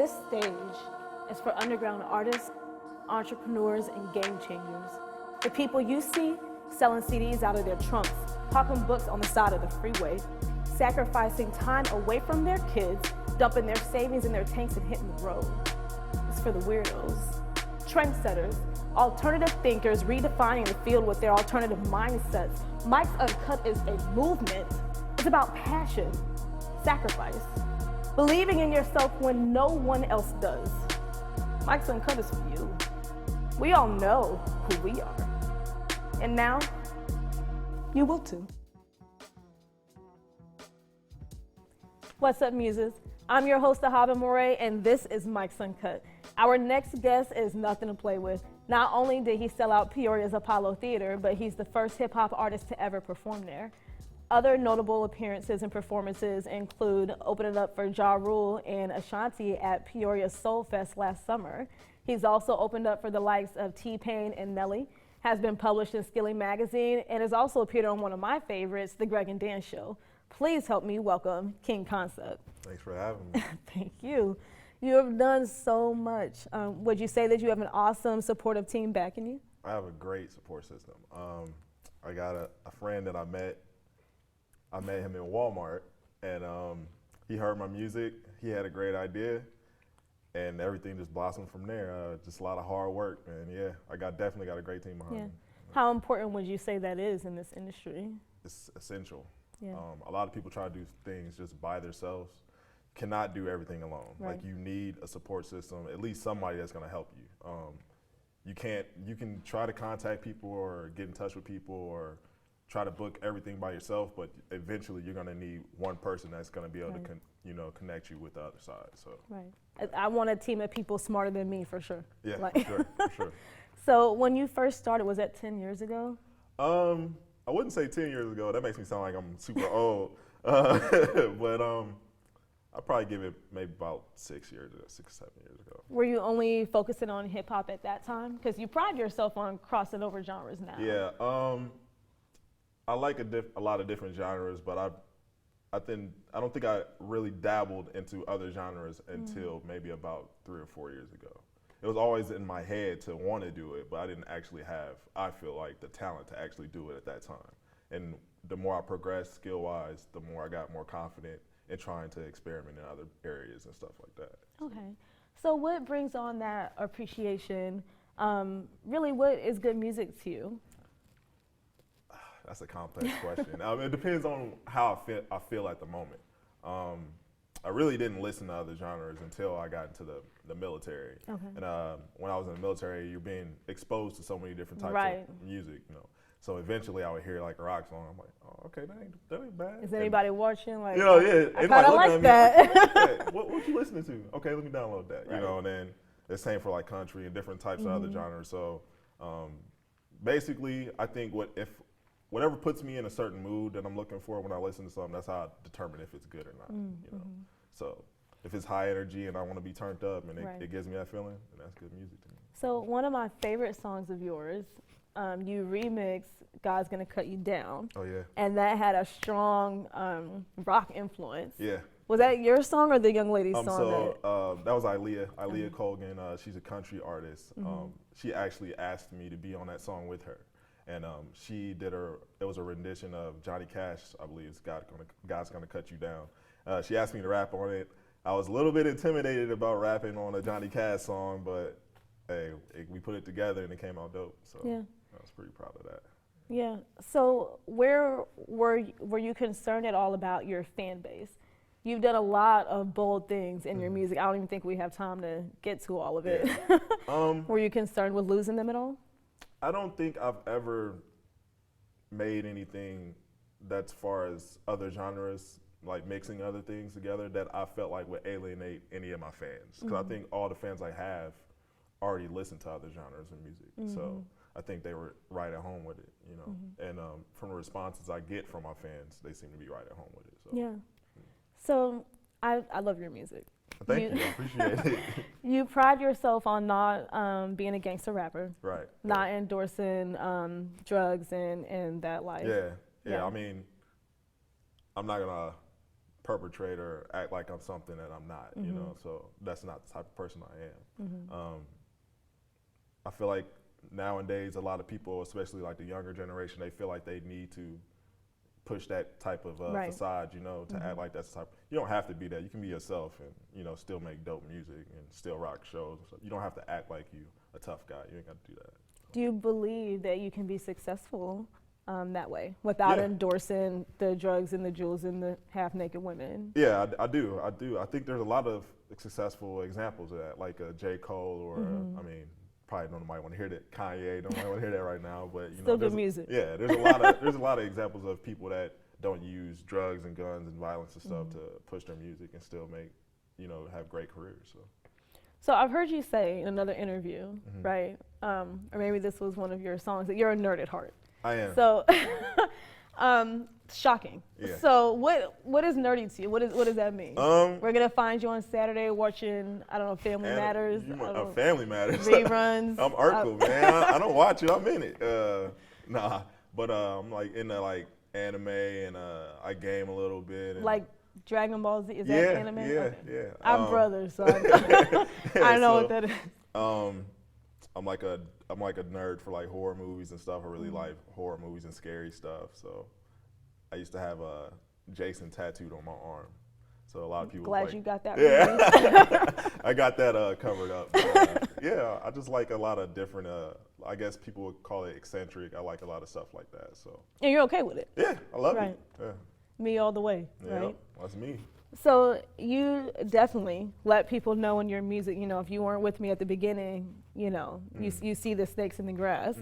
This stage is for underground artists, entrepreneurs, and game changers. The people you see selling CDs out of their trunks, hawking books on the side of the freeway, sacrificing time away from their kids, dumping their savings in their tanks and hitting the road. It's for the weirdos, trendsetters, alternative thinkers redefining the field with their alternative mindsets. Mike's Uncut is a movement. It's about passion, sacrifice, believing in yourself when no one else does. Mike's Uncut is for you. We all know who we are. And now, you will too. What's up, muses? I'm your host, Ahavah Mauré, and this is Mike's Uncut. Our next guest is nothing to play with. Not only did he sell out Peoria's Apollo Theater, but he's the first hip-hop artist to ever perform there. Other notable appearances and performances include opening up for Ja Rule and Ashanti at Peoria Soul Fest last summer. He's also opened up for the likes of T-Pain and Nelly, has been published in Skilly Magazine, and has also appeared on one of my favorites, The Greg and Dan Show. Please help me welcome King Khancept. Thanks for having me. Thank you. You have done so much. Would you say that you have an awesome, supportive team backing you? I have a great support system. I got a friend that I met him in Walmart, and he heard my music. He had a great idea, and everything just blossomed from there. Just a lot of hard work, and yeah, definitely got a great team behind me. How important would you say that is in this industry? It's essential. Yeah. A lot of people try to do things just by themselves. Cannot do everything alone. Right. Like, you need a support system, at least somebody that's going to help you. You can try to contact people or get in touch with people or try to book everything by yourself, but eventually you're going to need one person that's going to be able to connect you with the other side. So right, I want a team of people smarter than me for sure. Yeah, like, for sure. So when you first started, was that 10 years ago? I wouldn't say 10 years ago. That makes me sound like I'm super old. But I'd probably give it maybe about 6 years ago, 6 or 7 years ago. Were you only focusing on hip hop at that time? Because you pride yourself on crossing over genres now. Yeah, I like a lot of different genres, but I don't think I really dabbled into other genres until maybe about 3 or 4 years ago. It was always in my head to want to do it, but I didn't actually have, I feel like, the talent to actually do it at that time. And the more I progressed skill-wise, the more I got more confident in trying to experiment in other areas and stuff like that. Okay. So what brings on that appreciation? Really, what is good music to you? That's a complex question. It depends on how I feel at the moment. I really didn't listen to other genres until I got into the military. Okay. And when I was in the military, you're being exposed to so many different types of music, So eventually I would hear like a rock song. I'm like, oh, okay, that ain't bad. Is anybody watching? Like, I kind of like that. Hey, what you listening to? Okay, let me download that. Right. And then the same for like country and different types of other genres. So basically, I think whatever puts me in a certain mood that I'm looking for when I listen to something, that's how I determine if it's good or not. So if it's high energy and I want to be turned up and it gives me that feeling, then that's good music to me. So one of my favorite songs of yours, you remixed God's Gonna Cut You Down. Oh yeah. And that had a strong rock influence. Yeah. Was that your song or the young lady's song? So that was Ilea Colgan. She's a country artist. She actually asked me to be on that song with her. And she did it was a rendition of Johnny Cash, I believe, it's God's Gonna Cut You Down. She asked me to rap on it. I was a little bit intimidated about rapping on a Johnny Cash song, but hey, we put it together and it came out dope. So yeah. I was pretty proud of that. Yeah. So where were you concerned at all about your fan base? You've done a lot of bold things in your music. I don't even think we have time to get to all of it. Yeah. Were you concerned with losing them at all? I don't think I've ever made anything that's far as other genres, like mixing other things together, that I felt like would alienate any of my fans. Because I think all the fans I have already listen to other genres of music. So I think they were right at home with it, And from the responses I get from my fans, they seem to be right at home with it. So. Yeah. So I love your music. Thank you, I appreciate it. You pride yourself on not being a gangster rapper. Right. Not endorsing drugs and that life. Yeah. I mean, I'm not gonna perpetrate or act like I'm something that I'm not, you know, so that's not the type of person I am. I feel like nowadays a lot of people, especially like the younger generation, they feel like they need to push that type of facade, you know, to act like that's the type. You don't have to be that. You can be yourself and, you know, still make dope music and still rock shows. You don't have to act like you a tough guy. You ain't got to do that. Do you believe that you can be successful that way without endorsing the drugs and the jewels and the half-naked women? Yeah, I do. I think there's a lot of successful examples of that, like J. Cole or, I mean, probably nobody want to hear that. Kanye, nobody want to hear that right now, but you still know, good music. Yeah, there's a lot of examples of people that don't use drugs and guns and violence and stuff to push their music and still make, you know, have great careers. So I've heard you say in another interview, right, or maybe this was one of your songs, that you're a nerd at heart. I am. So, shocking. Yeah. So what is nerdy to you? What does that mean? We're gonna find you on Saturday watching, I don't know, Family Matters. Family Matters. Reruns. I'm Urkel, man. I don't watch it. I'm in it. Nah, but I'm like into like anime and I game a little bit. And like Dragon Ball Z. Is that anime? Yeah, okay. yeah. I'm brothers, so I know what that is. I'm like a nerd for like horror movies and stuff. I really like horror movies and scary stuff. So I used to have Jason tattooed on my arm. So a lot of people. Glad you got that. Yeah, I got that covered up. Yeah, I just like a lot of different. I guess people would call it eccentric. I like a lot of stuff like that. So. And you're okay with it. Yeah, I love it. Yeah. Me all the way. Yeah, right. That's me. So you definitely let people know in your music, you know, if you weren't with me at the beginning, you know, you see the snakes in the grass.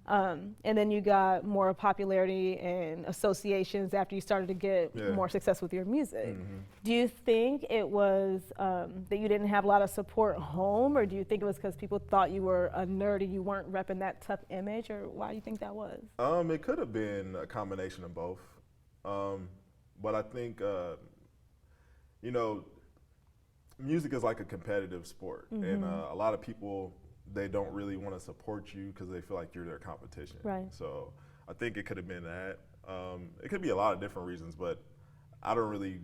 And then you got more popularity and associations after you started to get more success with your music. Do you think it was that you didn't have a lot of support home, or do you think it was because people thought you were a nerd and you weren't repping that tough image, or why do you think that was? It could have been a combination of both. But I think, you know, music is like a competitive sport, and a lot of people, they don't really want to support you because they feel like you're their competition. Right. So I think it could have been that. It could be a lot of different reasons, but I don't really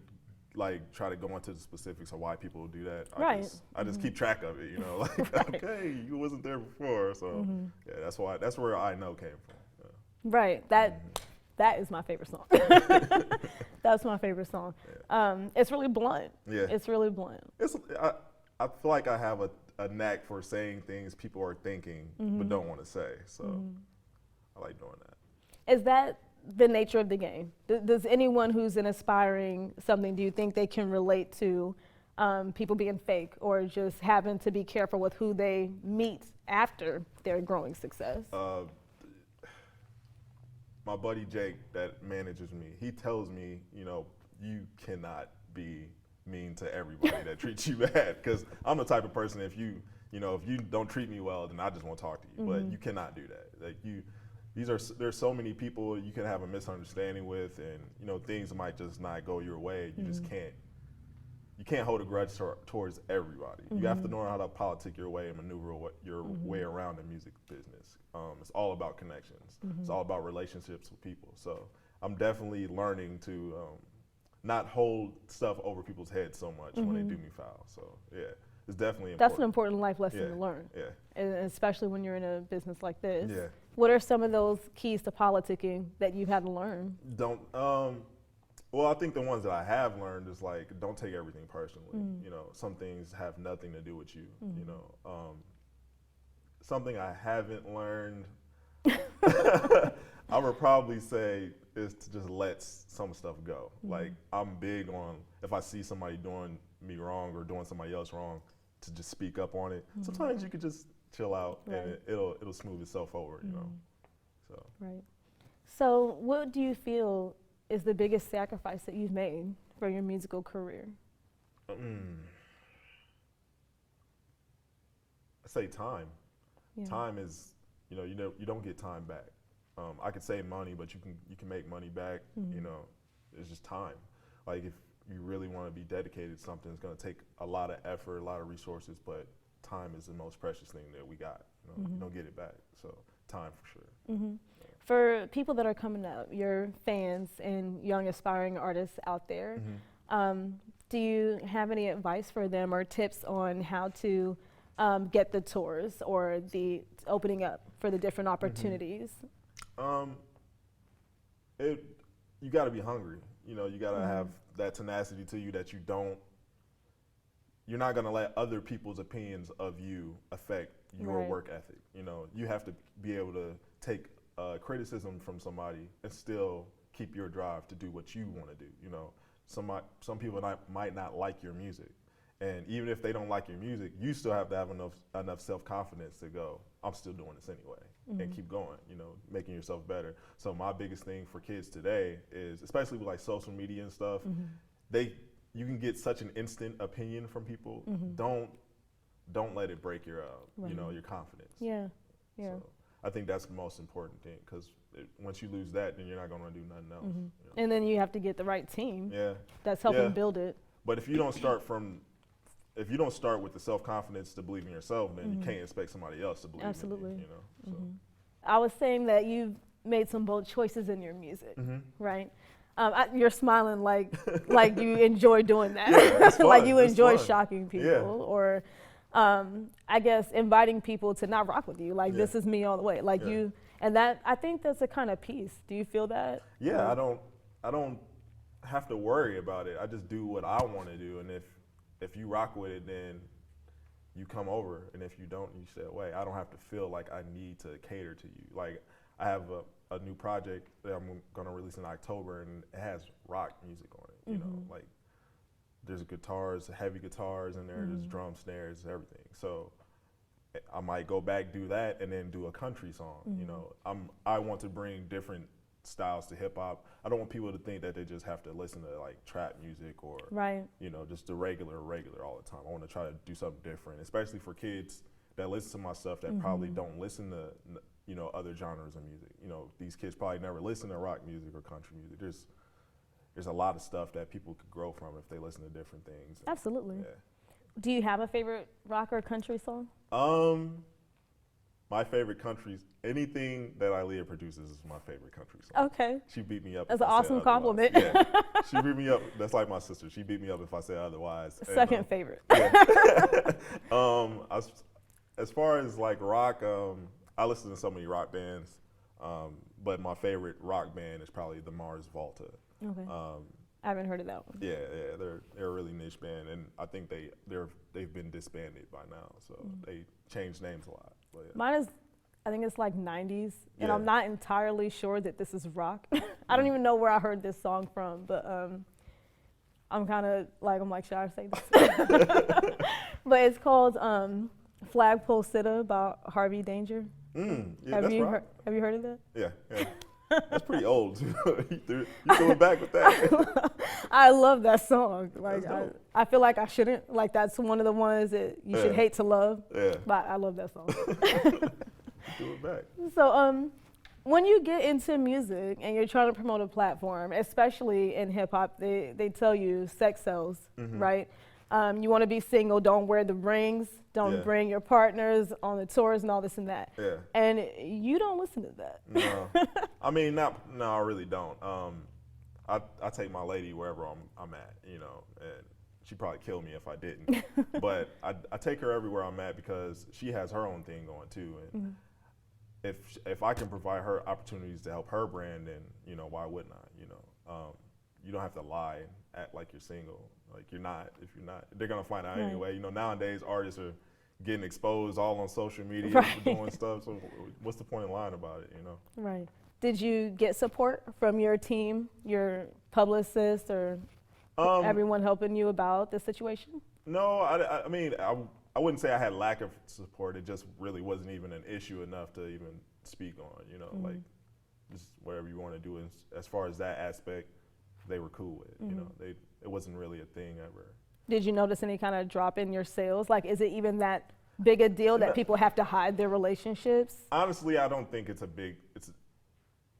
like try to go into the specifics of why people do that. I just keep track of it, you know, like okay, you wasn't there before, so yeah, that's where I know came from. Yeah. Right. That is my favorite song. That's my favorite song. Yeah. It's really blunt. Yeah. It's really blunt. I feel like I have a knack for saying things people are thinking but don't want to say. So I like doing that. Is that the nature of the game? Does anyone who's an aspiring something, do you think they can relate to people being fake or just having to be careful with who they meet after their growing success? My buddy Jake that manages me, he tells me, you know, you cannot be mean to everybody that treats you bad, because I'm the type of person, if you don't treat me well, then I just won't talk to you. But you cannot do that. Like there's so many people you can have a misunderstanding with, and you know, things might just not go your way. You just can't. You can't hold a grudge towards everybody. You have to know how to politic your way and maneuver your way around the music business. It's all about connections. It's all about relationships with people. So I'm definitely learning to not hold stuff over people's heads so much when they do me foul. So yeah, it's definitely important. That's an important life lesson to learn. Yeah. And especially when you're in a business like this. Yeah. What are some of those keys to politicking that you've had to learn? Well, I think the ones that I have learned is like, don't take everything personally. You know, some things have nothing to do with you. You know, something I haven't learned, I would probably say, is to just let some stuff go. Like, I'm big on, if I see somebody doing me wrong or doing somebody else wrong, to just speak up on it. Sometimes you could just chill out and it'll smooth itself over. You know. So. Right. So, what do you feel is the biggest sacrifice that you've made for your musical career? I say time. Yeah. Time is, you don't get time back. I could save money, but you can make money back. You know, it's just time. Like, if you really want to be dedicated to something, it's going to take a lot of effort, a lot of resources, but time is the most precious thing that we got. You know, you don't get it back. So time for sure. For people that are coming up, your fans and young aspiring artists out there, Do you have any advice for them or tips on how to get the tours or the opening up for the different opportunities? You got to be hungry. You know, you got to have that tenacity to you that you're not going to let other people's opinions of you affect your work ethic. You know, you have to be able to take criticism from somebody and still keep your drive to do what you want to do. You know, some people might not like your music, and even if they don't like your music, you still have to have enough self-confidence to go, I'm still doing this anyway, and keep going, you know, making yourself better. So my biggest thing for kids today is, especially with like social media and stuff, you can get such an instant opinion from people. Don't let it break your you know, your confidence. Yeah. So I think that's the most important thing, because once you lose that, then you're not going to do nothing else. You know? And then you have to get the right team. Yeah. That's helping build it. But if you don't start with the self-confidence to believe in yourself, then you can't expect somebody else to believe in you. You know. So. I was saying that you've made some bold choices in your music, right? You're smiling like you enjoy doing that. Yeah, like you enjoy fun. shocking people or I guess inviting people to not rock with you. Like this is me all the way. Like you, and that, I think that's a kind of peace. Do you feel that? Yeah, I don't have to worry about it. I just do what I want to do, and if you rock with it, then you come over, and if you don't, you stay away. I don't have to feel like I need to cater to you. Like, I have a new project that I'm gonna release in October, and it has rock music on it. You know, like there's guitars, heavy guitars in there, there's drum, snares, everything. So I might go back, do that, and then do a country song. You know, I want to bring different styles to hip hop. I don't want people to think that they just have to listen to like trap music or you know, just the regular all the time. I want to try to do something different, especially for kids that listen to my stuff that probably don't listen to, you know, other genres of music. You know, these kids probably never listen to rock music or country music. There's a lot of stuff that people could grow from if they listen to different things. Absolutely. Yeah. Do you have a favorite rock or country song? My favorite countries, anything that Aaliyah produces is my favorite country song. Okay. She beat me up. That's an awesome compliment. Yeah. She beat me up. That's like my sister. She beat me up if I say otherwise. Second favorite. Yeah. As far as like rock, I listen to so many rock bands, but my favorite rock band is probably the Mars Volta. Okay. I haven't heard of that one. Yeah, they're a really niche band, and I think they've been disbanded by now, so they changed names a lot. But yeah. Mine is, I think it's like 90s, and I'm not entirely sure that this is rock. I don't even know where I heard this song from, but I'm kind of like, should I say this? But it's called Flagpole Sitta by Harvey Danger. Have you heard of that? Yeah. That's pretty old. You threw it back with that. I love that song. Like I feel like I shouldn't. Like that's one of the ones that you should hate to love. Yeah. But I love that song. Threw it back. So when you get into music and you're trying to promote a platform, especially in hip hop, they tell you sex sells, right? You want to be single, don't wear the rings, don't bring your partners on the tours and all this and that. Yeah. And you don't listen to that. No. I mean, no, I really don't. I take my lady wherever I'm at, you know, and she'd probably kill me if I didn't. But I take her everywhere I'm at because she has her own thing going too. And if I can provide her opportunities to help her brand, then, you know, why wouldn't I, you know? You don't have to lie and act like you're single. Like you're not. If you're not, they're gonna find out anyway. You know, nowadays artists are getting exposed all on social media for doing stuff. So what's the point of lying about it? You know. Right. Did you get support from your team, your publicist, or everyone helping you about the situation? No, I mean, I wouldn't say I had lack of support. It just really wasn't even an issue enough to even speak on. You know, like just whatever you want to do. As far as that aspect, they were cool with it. You know, it wasn't really a thing ever. Did you notice any kind of drop in your sales? Like, is it even that big a deal that people have to hide their relationships? Honestly, I don't think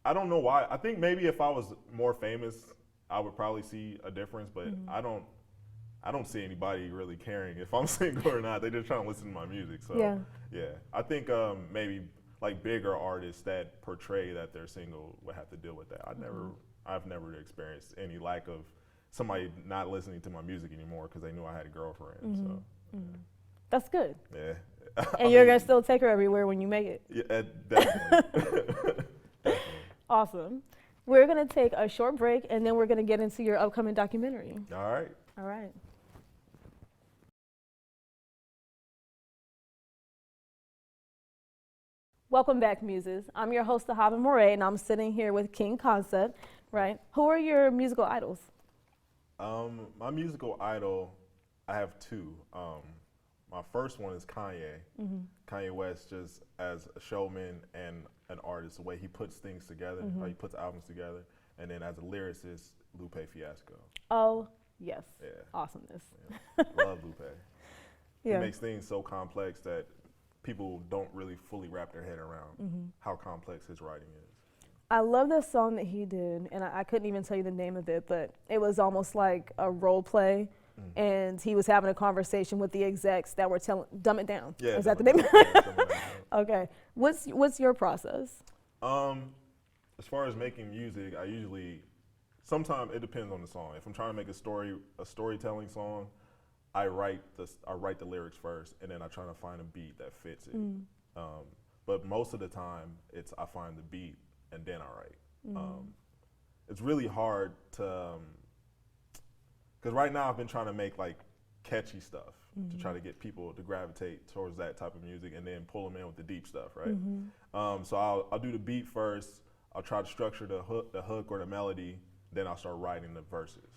I don't know why. I think maybe if I was more famous, I would probably see a difference, but I don't see anybody really caring if I'm single or not. They're just trying to listen to my music. So yeah. I think maybe like bigger artists that portray that they're single would have to deal with that. I've never experienced any lack of somebody not listening to my music anymore because they knew I had a girlfriend. Mm-hmm. So Mm-hmm. That's good. yeah. And you're gonna still take her everywhere when you make it. Yeah, definitely. Definitely. Awesome. We're gonna take a short break and then we're gonna get into your upcoming documentary. All right. All right. Welcome back, Muses. I'm your host, Ahavah Mauré, and I'm sitting here with King Khancept, right? Who are your musical idols? My musical idol, I have two. My first one is Kanye. Mm-hmm. Kanye West, just as a showman and an artist, the way he puts things together, Mm-hmm. how he puts albums together, and then as a lyricist, Lupe Fiasco. Oh, yes. Yeah. Awesomeness. Yeah. Love Lupe. Yeah. He makes things so complex that people don't really fully wrap their head around Mm-hmm. how complex his writing is. I love the song that he did, and I couldn't even tell you the name of it, but it was almost like a role play, and he was having a conversation with the execs that were telling, dumb it down. Yeah, Is that the Dumb name? It Down. Yeah, Okay. What's your process? As far as making music, I usually, sometimes it depends on the song. If I'm trying to make a storytelling song, I write the lyrics first, and then I try to find a beat that fits it. But most of the time, I find the beat and then I write. It's really hard to, because right now I've been trying to make like catchy stuff to try to get people to gravitate towards that type of music, and then pull them in with the deep stuff, right? So I'll do the beat first. I'll try to structure the hook or the melody, then I'll start writing the verses.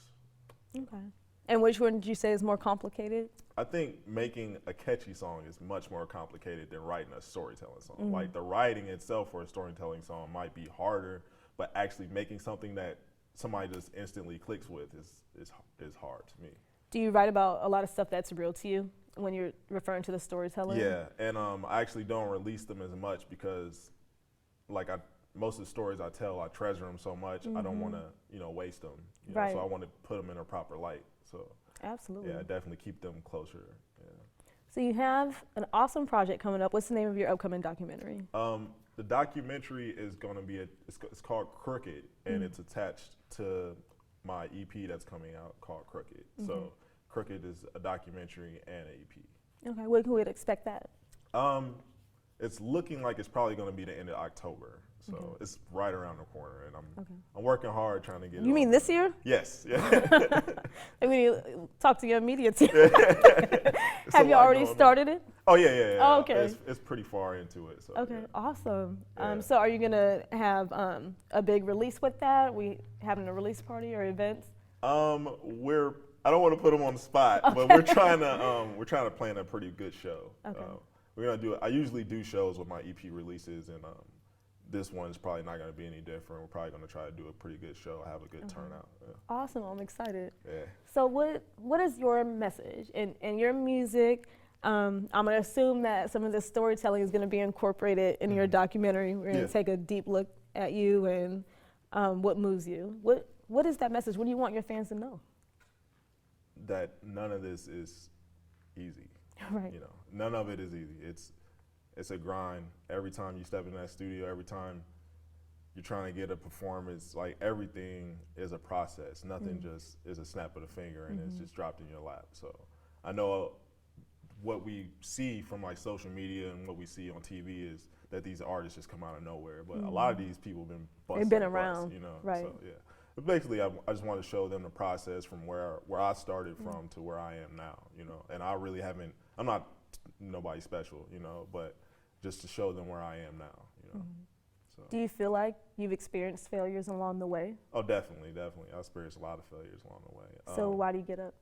Okay. And which one did you say is more complicated? I think making a catchy song is much more complicated than writing a storytelling song. Like the writing itself for a storytelling song might be harder, but actually making something that somebody just instantly clicks with is hard to me. Do you write about a lot of stuff that's real to you when you're referring to the storytelling? Yeah, and I actually don't release them as much because, like, most of the stories I tell, I treasure them so much. I don't want to, waste them. Right. So I want to put them in a proper light. So Absolutely. yeah, I definitely keep them closer. Yeah. So you have an awesome project coming up. What's the name of your upcoming documentary? The documentary is going to be it's called Krooked, and it's attached to my EP that's coming out called Krooked. So Krooked is a documentary and an EP. Okay, when can we expect that? It's looking like it's probably going to be the end of October. So it's right around the corner, and I'm working hard trying to get it. You mean this year? Yes. Yeah. I mean, talk to your media team. Have you already started it? Oh yeah. Oh, okay. It's pretty far into it. So, Okay, yeah. awesome. Yeah. So are you gonna have a big release with that? We having a release party or events? I don't want to put them on the spot, but we're trying to plan a pretty good show. Okay. We're gonna do. I usually do shows with my EP releases, and this one is probably not going to be any different. We're probably going to try to do a pretty good show, have a good turnout. Yeah. Awesome, I'm excited. Yeah. So what is your message in your music? I'm going to assume that some of the storytelling is going to be incorporated in your documentary. We're going to take a deep look at you and what moves you. What is that message? What do you want your fans to know? That none of this is easy. Right. None of it is easy. It's a grind. Every time you step in that studio, every time you're trying to get a performance, like everything is a process. Nothing just is a snap of the finger and it's just dropped in your lap. So I know what we see from like social media and what we see on TV is that these artists just come out of nowhere. But a lot of these people have been busting. They've been around, right? So, yeah. But basically, I just want to show them the process from where I started from to where I am now. And I really haven't. I'm not nobody special, but just to show them where I am now, So. Do you feel like you've experienced failures along the way? Oh, definitely. I experienced a lot of failures along the way. So why do you get up?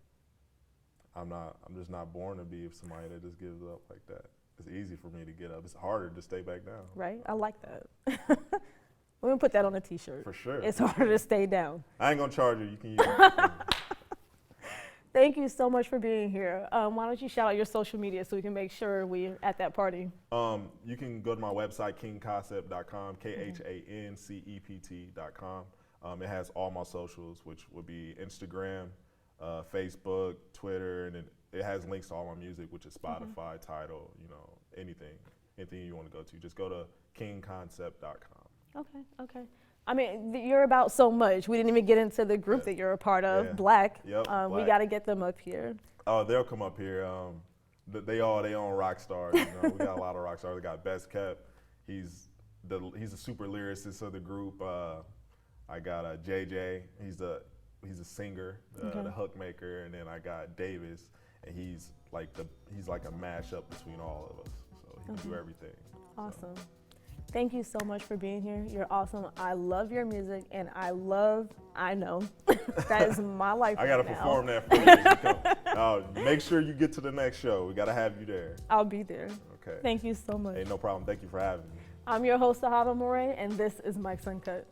I'm just not born to be somebody that just gives up like that. It's easy for me to get up. It's harder to stay back down. Right, I like that. We're gonna put that on a t-shirt. For sure. It's harder to stay down. I ain't gonna charge you, you can use it. Thank you so much for being here. Why don't you shout out your social media so we can make sure we're at that party? You can go to my website, kingkhancept.com, KHANCEPT.com. It has all my socials, which would be Instagram, Facebook, Twitter, and it has links to all my music, which is Spotify, Tidal, anything you want to go to. Just go to kingkhancept.com. Okay. I mean, you're about so much. We didn't even get into the group that you're a part of, Black. Yep, We Black. got to get them up here. Oh, they'll come up here. They own rock stars. You know? We got a lot of rock stars. We got Best Kept. He's a super lyricist of the group. I got JJ. He's a singer, the hook maker, and then I got Davis, and he's like a mashup between all of us. So he can do everything. Awesome. Thank you so much for being here. You're awesome. I love your music, and I know that is my life. I gotta right perform now. that for you. Make sure you get to the next show. We gotta have you there. I'll be there. Okay. Thank you so much. Hey, no problem. Thank you for having me. I'm your host, Ahavah Mauré, and this is Mike's Uncut.